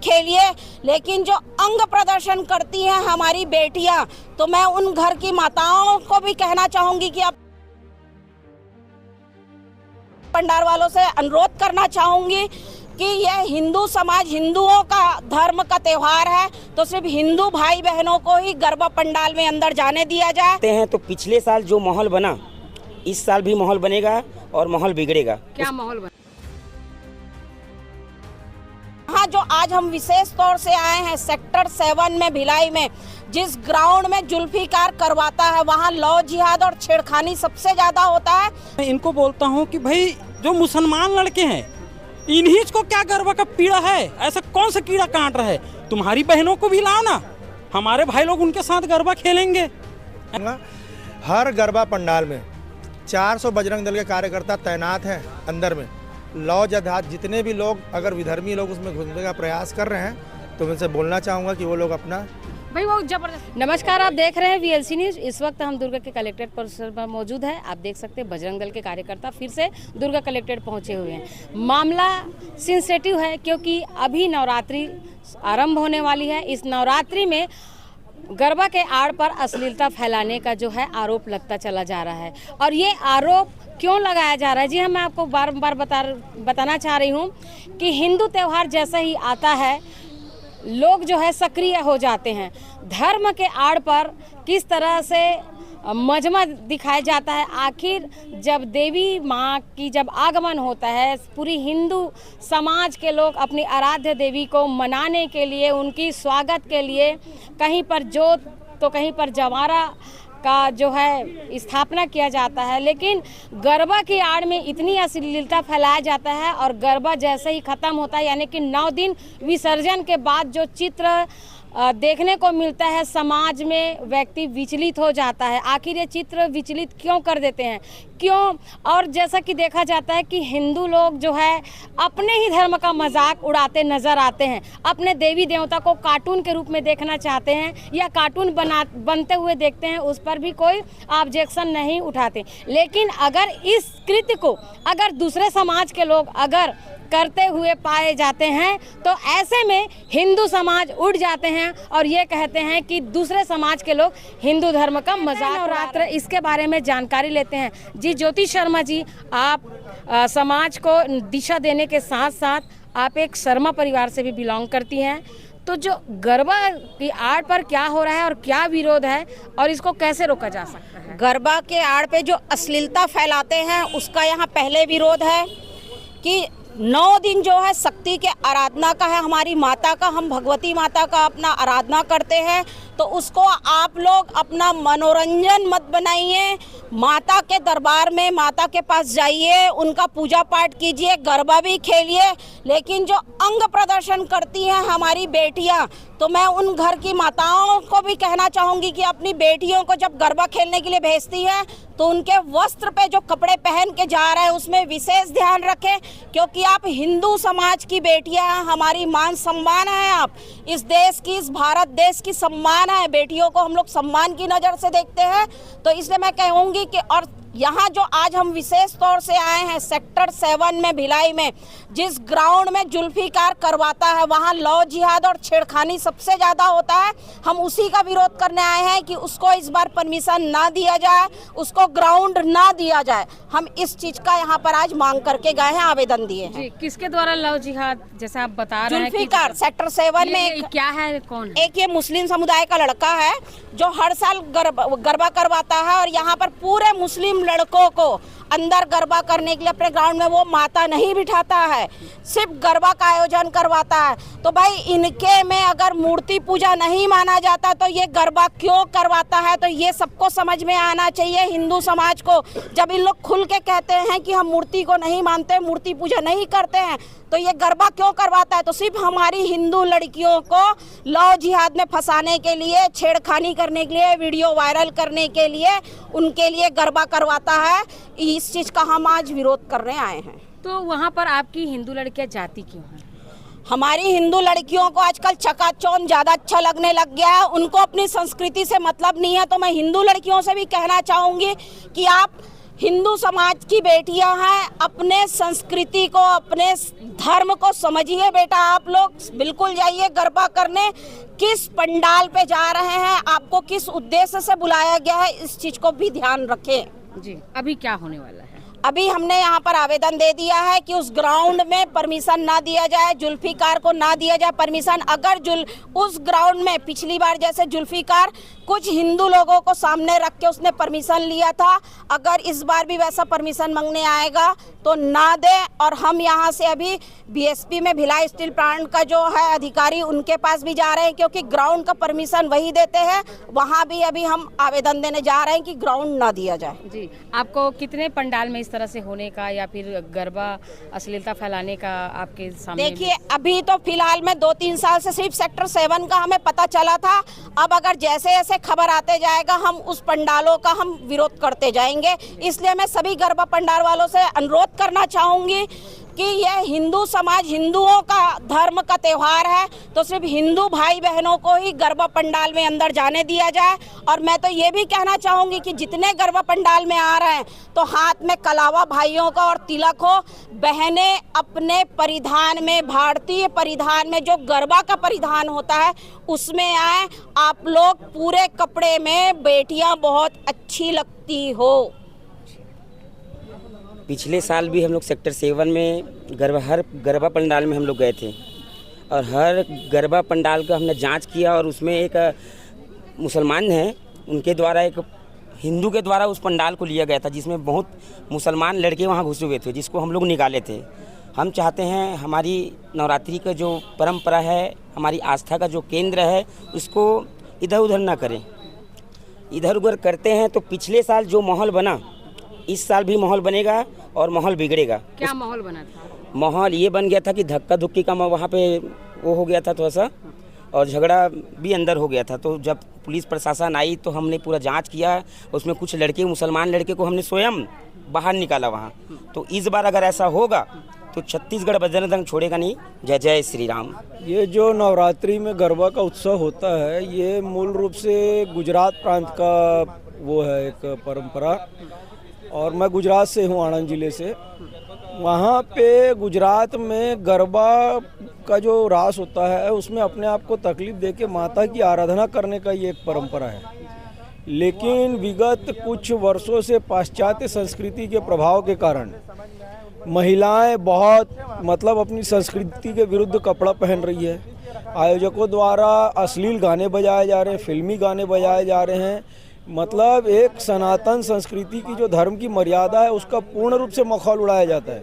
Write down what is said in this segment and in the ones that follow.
खेलिए, लेकिन जो अंग प्रदर्शन करती हैं हमारी बेटियां, तो मैं उन घर की माताओं को भी कहना चाहूंगी कि आप पंडाल वालों से अनुरोध करना चाहूंगी कि यह हिंदू समाज, हिंदुओं का धर्म का त्योहार है, तो सिर्फ हिंदू भाई बहनों को ही गरबा पंडाल में अंदर जाने दिया जाए। हैं तो पिछले साल जो माहौल बना, इस साल भी माहौल बनेगा और माहौल बिगड़ेगा। क्या माहौल बना? हाँ, जो आज हम विशेष तौर से आए हैं सेक्टर 7 में भिलाई में, जिस ग्राउंड में जुल्फिकार करवाता है, वहाँ लव जिहाद और छेड़खानी सबसे ज्यादा होता है। मैं इनको बोलता हूँ कि भाई जो मुसलमान लड़के हैं, इन्हीं को क्या गरबा का पीड़ा है? ऐसा कौन सा कीड़ा काट रहा है? तुम्हारी बहनों को भी लाओ ना, हमारे भाई लोग उनके साथ गरबा खेलेंगे। हर गरबा पंडाल में 400 बजरंग दल के कार्यकर्ता तैनात हैं अंदर में। लौ जहाद जितने भी लोग अगर विधर्मी लोग उसमें घुसने का प्रयास कर रहे हैं, तो मैं उनसे बोलना चाहूँगा कि वो लोग अपना भाई वो जबरदस्त। नमस्कार, आप देख रहे हैं VLC न्यूज़। इस वक्त हम दुर्गा के कलेक्ट्रेट परिसर पर मौजूद है। आप देख सकते हैं बजरंग दल के कार्यकर्ता फिर से दुर्गा कलेक्ट्रेट पहुंचे हुए हैं। मामला सेंसिटिव है क्योंकि अभी नवरात्रि आरंभ होने वाली है। इस नवरात्रि में गरबा के आड़ पर अश्लीलता फैलाने का जो है आरोप लगता चला जा रहा है। और ये आरोप क्यों लगाया जा रहा है? जी हाँ, मैं आपको बार बार बताना चाह रही हूँ कि हिंदू त्यौहार जैसा ही आता है, लोग जो है सक्रिय हो जाते हैं। धर्म के आड़ पर किस तरह से मजमा दिखाया जाता है। आखिर जब देवी माँ की जब आगमन होता है, पूरी हिंदू समाज के लोग अपनी आराध्य देवी को मनाने के लिए, उनकी स्वागत के लिए कहीं पर जोत तो कहीं पर जवारा का जो है स्थापना किया जाता है, लेकिन गरबा की आड़ में इतनी अश्लीलता फैलाया जाता है और गरबा जैसे ही ख़त्म होता है, यानी कि 9 दिन विसर्जन के बाद जो चित्र देखने को मिलता है, समाज में व्यक्ति विचलित हो जाता है। आखिर ये चित्र विचलित क्यों कर देते हैं, क्यों? और जैसा कि देखा जाता है कि हिंदू लोग जो है अपने ही धर्म का मजाक उड़ाते नजर आते हैं, अपने देवी देवता को कार्टून के रूप में देखना चाहते हैं या कार्टून बनते हुए देखते हैं, उस पर भी कोई ऑब्जेक्शन नहीं उठाते। लेकिन अगर इस कृत्य को अगर दूसरे समाज के लोग अगर करते हुए पाए जाते हैं, तो ऐसे में हिंदू समाज उठ जाते हैं और ये कहते हैं कि दूसरे समाज के लोग हिंदू धर्म का मजाक उड़ाते हैं। इसके बारे में जानकारी लेते हैं। जी ज्योति शर्मा जी, आप समाज को दिशा देने के साथ साथ आप एक शर्मा परिवार से भी बिलोंग करती हैं, तो जो गरबा की आड़ पर क्या हो रहा है और क्या विरोध है और इसको कैसे रोका जा सकता है? गरबा के आड़ पे जो अश्लीलता फैलाते हैं, उसका यहाँ पहले विरोध है कि 9 दिन जो है शक्ति के आराधना का है, हमारी माता का, हम भगवती माता का अपना आराधना करते हैं, तो उसको आप लोग अपना मनोरंजन मत बनाइए। माता के दरबार में, माता के पास जाइए, उनका पूजा पाठ कीजिए, गरबा भी खेलिए, लेकिन जो अंग प्रदर्शन करती हैं हमारी बेटियां, तो मैं उन घर की माताओं को भी कहना चाहूँगी कि अपनी बेटियों को जब गरबा खेलने के लिए भेजती हैं, तो उनके वस्त्र पे जो कपड़े पहन के जा रहे हैं उसमें विशेष ध्यान रखें, क्योंकि आप हिंदू समाज की बेटियां हैं, हमारी मान सम्मान है, आप इस देश की, इस भारत देश की सम्मान है। बेटियों को हम लोग सम्मान की नज़र से देखते हैं, तो इसलिए मैं कहूँगी कि और यहाँ जो आज हम विशेष तौर से आए हैं सेक्टर 7 में भिलाई में, जिस ग्राउंड में जुल्फिकार करवाता है, वहाँ लव जिहाद और छेड़खानी सबसे ज़्यादा होता है। हम उसी का विरोध करने आए हैं कि उसको इस बार परमिशन ना दिया जाए, उसको ग्राउंड ना दिया जाए। हम इस चीज़ का यहाँ पर आज मांग करके गए हैं, आवेदन दिए हैं। जी, किसके द्वारा लव जिहाद जैसा आप बता रहे हैं? जुल्फिकार सेक्टर 7 में क्या है, कौन? एक ये मुस्लिम समुदाय का लड़का है जो हर साल गरबा करवाता है और यहाँ पर पूरे मुस्लिम लड़कों को अंदर गरबा करने के लिए अपने ग्राउंड में वो माता नहीं बिठाता है, सिर्फ गरबा का आयोजन करवाता है। तो भाई इनके में अगर मूर्ति पूजा नहीं माना जाता तो ये गरबा क्यों करवाता है? तो ये सबको समझ में आना चाहिए हिंदू समाज को। जब इन लोग खुल के कहते हैं कि हम मूर्ति को नहीं मानते, मूर्ति पूजा नहीं करते हैं, तो ये गरबा क्यों करवाता है? तो सिर्फ हमारी हिंदू लड़कियों को लव जिहाद में फंसाने के लिए, छेड़खानी करने के लिए, वीडियो वायरल करने के लिए, उनके लिए गरबा करवाता है। इस चीज़ का हम आज विरोध करने आए हैं। तो वहाँ पर आपकी हिंदू लड़कियाँ जाती क्यों हैं? हमारी हिंदू लड़कियों को आजकल चकाचौंध ज़्यादा अच्छा लगने लग गया है, उनको अपनी संस्कृति से मतलब नहीं है। तो मैं हिंदू लड़कियों से भी कहना चाहूँगी कि आप हिंदू समाज की बेटियां हैं, अपने संस्कृति को, अपने धर्म को समझिए बेटा। आप लोग बिल्कुल जाइए गरबा करने। किस पंडाल पे जा रहे हैं, आपको किस उद्देश्य से बुलाया गया है, इस चीज को भी ध्यान रखें। जी, अभी क्या होने वाला है? अभी हमने यहाँ पर आवेदन दे दिया है कि उस ग्राउंड में परमिशन ना दिया जाए, जुल्फिकार को ना दिया जाए परमिशन। अगर उस ग्राउंड में पिछली बार जैसे जुल्फिकार कुछ हिंदू लोगों को सामने रख के उसने परमिशन लिया था, अगर इस बार भी वैसा परमिशन मांगने आएगा तो ना दे। और हम यहाँ से अभी बीएसपी में भिलाई स्टील प्लांट का जो है अधिकारी, उनके पास भी जा रहे हैं, क्योंकि ग्राउंड का परमिशन वही देते हैं। वहाँ भी अभी हम आवेदन देने जा रहे हैं कि ग्राउंड ना दिया जाए। जी, आपको कितने पंडाल में इस तरह से होने का या फिर गरबा अश्लीलता फैलाने का आपके सामने? देखिए, अभी तो फिलहाल में 2-3 साल से सिर्फ सेक्टर 7 का हमें पता चला था। अब अगर जैसे जैसे खबर आते जाएगा, हम उस पंडालों का हम विरोध करते जाएंगे। इसलिए मैं सभी गरबा पंडाल वालों से अनुरोध करना चाहूंगी कि यह हिंदू समाज, हिंदुओं का धर्म का त्योहार है, तो सिर्फ हिंदू भाई बहनों को ही गरबा पंडाल में अंदर जाने दिया जाए। और मैं तो ये भी कहना चाहूंगी कि जितने गरबा पंडाल में आ रहे हैं तो हाथ में कलावा भाइयों का और तिलक हो। बहनें अपने परिधान में, भारतीय परिधान में जो गरबा का परिधान होता है उसमें आए। आप लोग पूरे कपड़े में, बेटियां बहुत अच्छी लगती हो। पिछले साल भी हम लोग सेक्टर 7 में हर गरबा पंडाल में हम लोग गए थे और हर गरबा पंडाल का हमने जांच किया और उसमें एक मुसलमान हैं, उनके द्वारा एक हिंदू के द्वारा उस पंडाल को लिया गया था, जिसमें बहुत मुसलमान लड़के वहाँ घुसे हुए थे, जिसको हम लोग निकाले थे। हम चाहते हैं हमारी नवरात्रि का जो परंपरा है, हमारी आस्था का जो केंद्र है, उसको इधर उधर ना करें। इधर उधर करते हैं तो पिछले साल जो माहौल बना, इस साल भी माहौल बनेगा और माहौल बिगड़ेगा। क्या माहौल बना था? माहौल ये बन गया था कि धक्का धुक्की का वहाँ पे वो हो गया था थोड़ा सा, और झगड़ा भी अंदर हो गया था। तो जब पुलिस प्रशासन आई तो हमने पूरा जांच किया, उसमें कुछ लड़के, मुसलमान लड़के को हमने स्वयं बाहर निकाला वहाँ। तो इस बार अगर ऐसा होगा तो छत्तीसगढ़ बजरंग दल छोड़ेगा नहीं। जय जय श्री राम। ये जो नवरात्रि में गरबा का उत्सव होता है, ये मूल रूप से गुजरात प्रांत का वो है एक परंपरा, और मैं गुजरात से हूँ, आणंद जिले से। वहाँ पे गुजरात में गरबा का जो रास होता है उसमें अपने आप को तकलीफ देके माता की आराधना करने का ये एक परंपरा है। लेकिन विगत कुछ वर्षों से पाश्चात्य संस्कृति के प्रभाव के कारण महिलाएं बहुत अपनी संस्कृति के विरुद्ध कपड़ा पहन रही है। आयोजकों द्वारा अश्लील गाने बजाए जा रहे हैं, फिल्मी गाने बजाए जा रहे हैं। एक सनातन संस्कृति की जो धर्म की मर्यादा है उसका पूर्ण रूप से मखौल उड़ाया जाता है।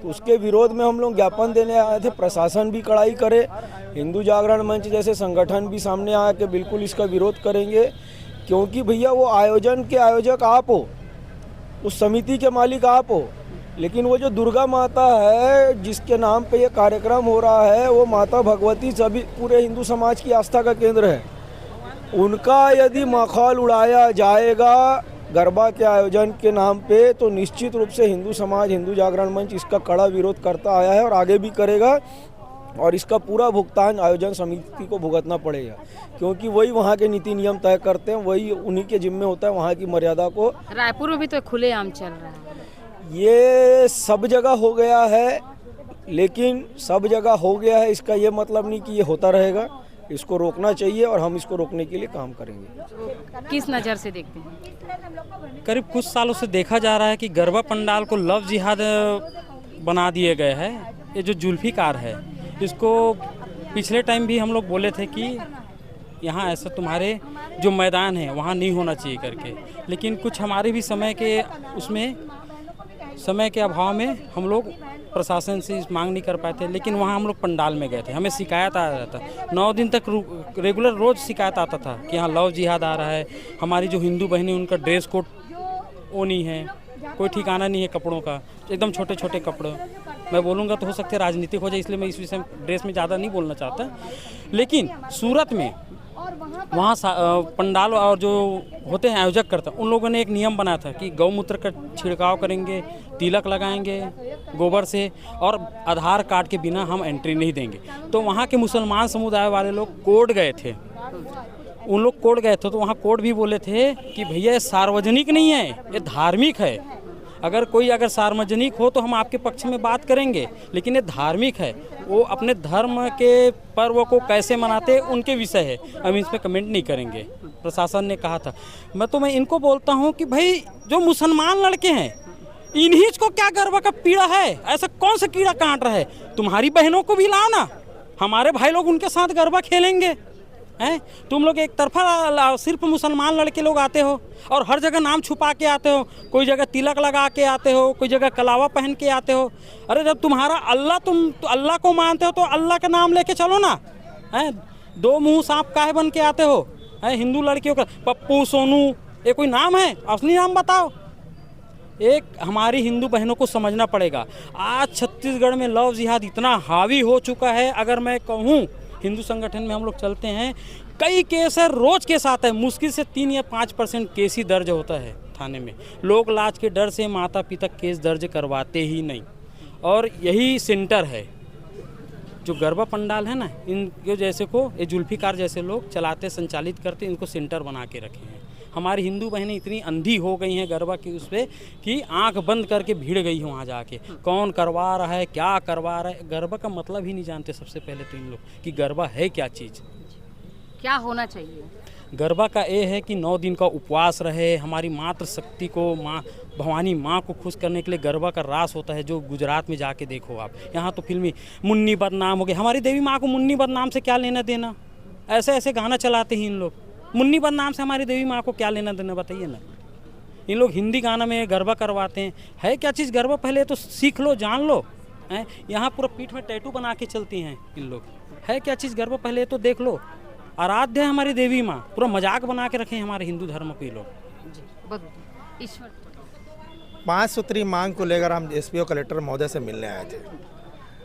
तो उसके विरोध में हम लोग ज्ञापन देने आए थे। प्रशासन भी कड़ाई करे, हिंदू जागरण मंच जैसे संगठन भी सामने आया कि बिल्कुल इसका विरोध करेंगे, क्योंकि भैया वो आयोजन के आयोजक आप हो, उस समिति के मालिक आप हो, लेकिन वो जो दुर्गा माता है जिसके नाम पे ये कार्यक्रम हो रहा है, वो माता भगवती सभी पूरे हिंदू समाज की आस्था का केंद्र है। उनका यदि माहौल उड़ाया जाएगा गरबा के आयोजन के नाम पे, तो निश्चित रूप से हिंदू समाज, हिंदू जागरण मंच इसका कड़ा विरोध करता आया है और आगे भी करेगा। और इसका पूरा भुगतान आयोजन समिति को भुगतना पड़ेगा, क्योंकि वही वहाँ के नीति नियम तय करते हैं, वही उन्हीं के जिम्मे होता है वहाँ की मर्यादा को। रायपुर में भी तो खुलेआम चल रहा है। ये सब जगह हो गया है, लेकिन सब जगह हो गया है इसका ये मतलब नहीं कि ये होता रहेगा। इसको रोकना चाहिए और हम इसको रोकने के लिए काम करेंगे। किस नज़र से देखते हैं? करीब कुछ सालों से देखा जा रहा है कि गरबा पंडाल को लव जिहाद बना दिए गए हैं। ये जो जुल्फिकार है, इसको पिछले टाइम भी हम लोग बोले थे कि यहाँ ऐसा तुम्हारे जो मैदान है वहाँ नहीं होना चाहिए करके, लेकिन कुछ हमारे भी समय के अभाव में हम लोग प्रशासन से इस मांग नहीं कर पाए थे। लेकिन वहाँ हम लोग पंडाल में गए थे, हमें शिकायत आ रहा था, 9 दिन तक रेगुलर रोज़ शिकायत आता था कि यहाँ लव जिहाद आ रहा है। हमारी जो हिंदू बहनें, उनका ड्रेस कोड वो नहीं है, कोई ठिकाना नहीं है कपड़ों का, एकदम छोटे छोटे कपड़े। मैं बोलूँगा तो हो सकता है राजनीतिक हो जाए, इसलिए मैं इस विषय में ड्रेस में ज़्यादा नहीं बोलना चाहता। लेकिन सूरत में वहाँ पंडाल और जो होते हैं आयोजक करता, उन लोगों ने एक नियम बनाया था कि गौमूत्र का छिड़काव करेंगे, तिलक लगाएंगे गोबर से, और आधार कार्ड के बिना हम एंट्री नहीं देंगे। तो वहाँ के मुसलमान समुदाय वाले लोग कोर्ट गए थे, उन लोग कोर्ट गए थे, तो वहाँ कोर्ट भी बोले थे कि भैया ये सार्वजनिक नहीं है, ये धार्मिक है, अगर सार्वजनिक हो तो हम आपके पक्ष में बात करेंगे, लेकिन ये धार्मिक है, वो अपने धर्म के पर्व को कैसे मनाते हैं उनके विषय है, हम इस पर कमेंट नहीं करेंगे। प्रशासन ने कहा था। मैं इनको बोलता हूँ कि भाई जो मुसलमान लड़के हैं इन्हीं को क्या गरबा का पीड़ा है, ऐसा कौन सा कीड़ा काट रहा है? तुम्हारी बहनों को भी लाओ ना, हमारे भाई लोग उनके साथ गरबा खेलेंगे हैं। तुम लोग एक तरफा सिर्फ मुसलमान लड़के लोग आते हो और हर जगह नाम छुपा के आते हो, कोई जगह तिलक लगा के आते हो, कोई जगह कलावा पहन के आते हो। अरे जब तुम्हारा अल्लाह, तुम तो अल्लाह को मानते हो तो अल्लाह का नाम लेके चलो ना, हैं। दो मुंह सांप काहे बन के आते हो? हैं हिंदू लड़कियों का पप्पू सोनू ये कोई नाम है? असली नाम बताओ। एक हमारी हिंदू बहनों को समझना पड़ेगा, आज छत्तीसगढ़ में लव जिहाद इतना हावी हो चुका है। अगर मैं कहूँ हिंदू संगठन में हम लोग चलते हैं, कई केस है, रोज केस आता है, मुश्किल से 3 या 5% केस ही दर्ज होता है थाने में। लोग लाज के डर से माता पिता केस दर्ज करवाते ही नहीं। और यही सेंटर है जो गरबा पंडाल है ना, इनके जैसे को ये जुल्फिकार जैसे लोग चलाते संचालित करते, इनको सेंटर बना के रखे हैं। हमारी हिंदू बहनें इतनी अंधी हो गई हैं गरबा की उस पर कि आंख बंद करके भीड़ गई हैं वहाँ जाके। कौन करवा रहा है, क्या करवा रहा है, गरबा का मतलब ही नहीं जानते सबसे पहले तो इन लोग कि गरबा है क्या चीज़, क्या होना चाहिए। गरबा का ये है कि 9 दिन का उपवास रहे, हमारी मातृ शक्ति को, माँ भवानी माँ को खुश करने के लिए गरबा का रास होता है। जो गुजरात में जाके देखो आप, यहाँ तो फिल्मी मुन्नी बदनाम हो गए। हमारी देवी माँ को मुन्नी बदनाम से क्या लेना देना? ऐसे ऐसे गाना चलाते हैं इन लोग। मुन्नी बदनाम से हमारी देवी माँ को क्या लेना देना बताइए ना। इन लोग हिंदी गाना में गरबा करवाते हैं, है क्या चीज़ गरबा? पहले तो सीख लो, जान लो। हैं यहाँ पूरा पीठ में टैटू बना के चलती हैं इन लोग, है क्या चीज़ गरबा? पहले तो देख लो। आराध्य है हमारी देवी माँ, पूरा मजाक बना के रखे हैं हमारे हिंदू धर्म को ये लोग। ईश्वर 5 सूत्री मांग को लेकर हम एसपी और कलेक्टर महोदय से मिलने आए थे।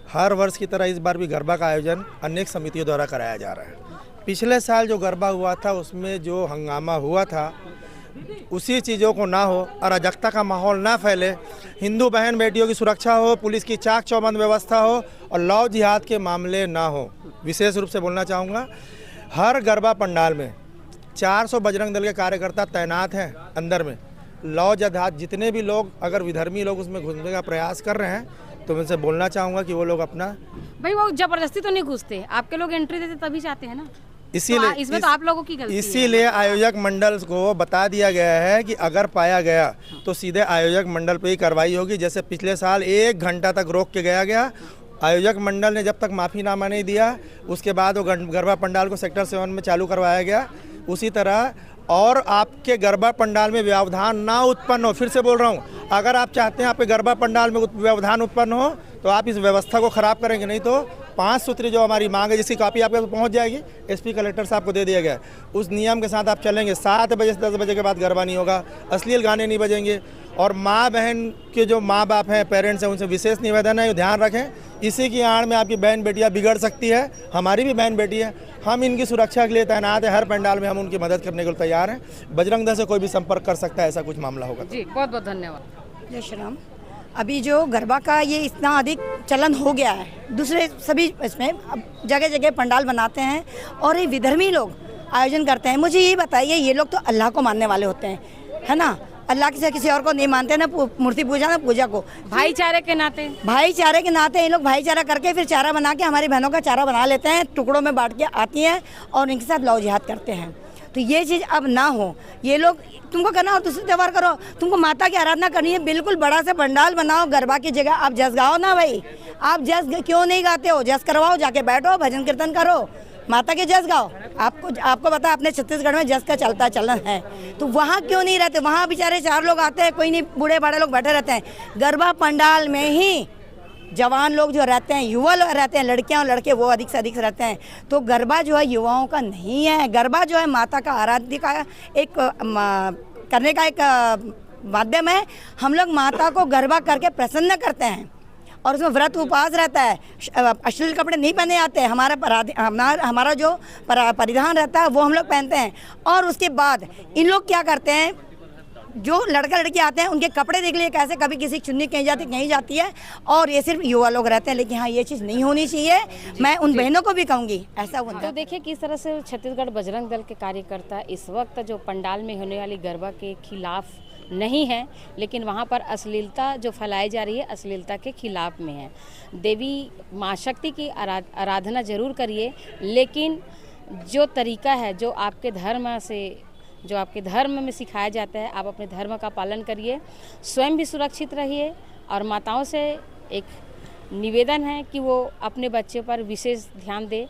हर वर्ष की तरह इस बार भी गरबा का आयोजन अनेक समितियों द्वारा कराया जा रहा है। पिछले साल जो गरबा हुआ था उसमें जो हंगामा हुआ था, उसी चीज़ों को ना हो, अराजकता का माहौल ना फैले, हिंदू बहन बेटियों की सुरक्षा हो, पुलिस की चाक चौबंद व्यवस्था हो और लव जिहाद के मामले ना हो। विशेष रूप से बोलना चाहूँगा, हर गरबा पंडाल में 400 बजरंग दल के कार्यकर्ता तैनात हैं अंदर में। लव जिहाद जितने भी लोग अगर विधर्मी लोग उसमें घुसने का प्रयास कर रहे हैं तो मैं उनसे बोलना चाहूँगा कि वो लोग अपना, भाई वो जबरदस्ती तो नहीं घुसते, आपके लोग एंट्री देते तभी जाते हैं ना। इसीलिए तो इसमें तो आप लोगों की गलती है। इसीलिए आयोजक मंडल को बता दिया गया है कि अगर पाया गया तो सीधे आयोजक मंडल पे ही कार्रवाई होगी। जैसे पिछले साल 1 घंटा तक रोक के गया, आयोजक मंडल ने जब तक माफ़ीनामा नहीं दिया उसके बाद वो गरबा पंडाल को सेक्टर 7 में चालू करवाया गया। उसी तरह और आपके गरबा पंडाल में व्यवधान ना उत्पन्न हो, फिर से बोल रहा हूँ, अगर आप चाहते हैं आपके गरबा पंडाल में व्यवधान उत्पन्न हो तो आप इस व्यवस्था को ख़राब करेंगे। नहीं तो 5 सूत्री जो हमारी मांग है, जिसकी कॉपी आपके पास पहुँच जाएगी, एसपी कलेक्टर साहब को दे दिया गया है, उस नियम के साथ आप चलेंगे। 7 बजे से 10 बजे के बाद गरबा नहीं होगा, अश्लील गाने नहीं बजेंगे। और माँ बहन के जो माँ बाप हैं, पेरेंट्स हैं, उनसे विशेष निवेदन है ध्यान रखें। इसी की आड़ में आपकी बहन बेटियाँ बिगड़ सकती है, हमारी भी बहन बेटी है। हम इनकी सुरक्षा के लिए तैनात है, हर पंडाल में हम उनकी मदद करने के लिए तैयार हैं। बजरंग दल से कोई भी संपर्क कर सकता है, ऐसा कुछ मामला होगा। जी बहुत बहुत धन्यवाद। जय श्री राम। अभी जो गरबा का ये इतना अधिक चलन हो गया है, दूसरे सभी इसमें अब जगह जगह पंडाल बनाते हैं और ये विधर्मी लोग आयोजन करते हैं। मुझे ये बताइए, ये लोग तो अल्लाह को मानने वाले होते हैं, है ना? अल्लाह से किसी और को नहीं मानते, ना मूर्ति पूजा ना पूजा को। भाईचारे के नाते ये तो देखिए किस तरह से छत्तीसगढ़ बजरंग दल के कार्यकर्ता इस वक्त जो पंडाल में होने वाली गरबा के खिलाफ नहीं है, लेकिन वहाँ पर अश्लीलता जो फैलाई जा रही है अश्लीलता के खिलाफ में है। देवी माँ शक्ति की आराधना जरूर करिए, लेकिन जो तरीका है जो आपके धर्म में सिखाया जाता है, आप अपने धर्म का पालन करिए, स्वयं भी सुरक्षित रहिए और माताओं से एक निवेदन है कि वो अपने बच्चे पर विशेष ध्यान दें।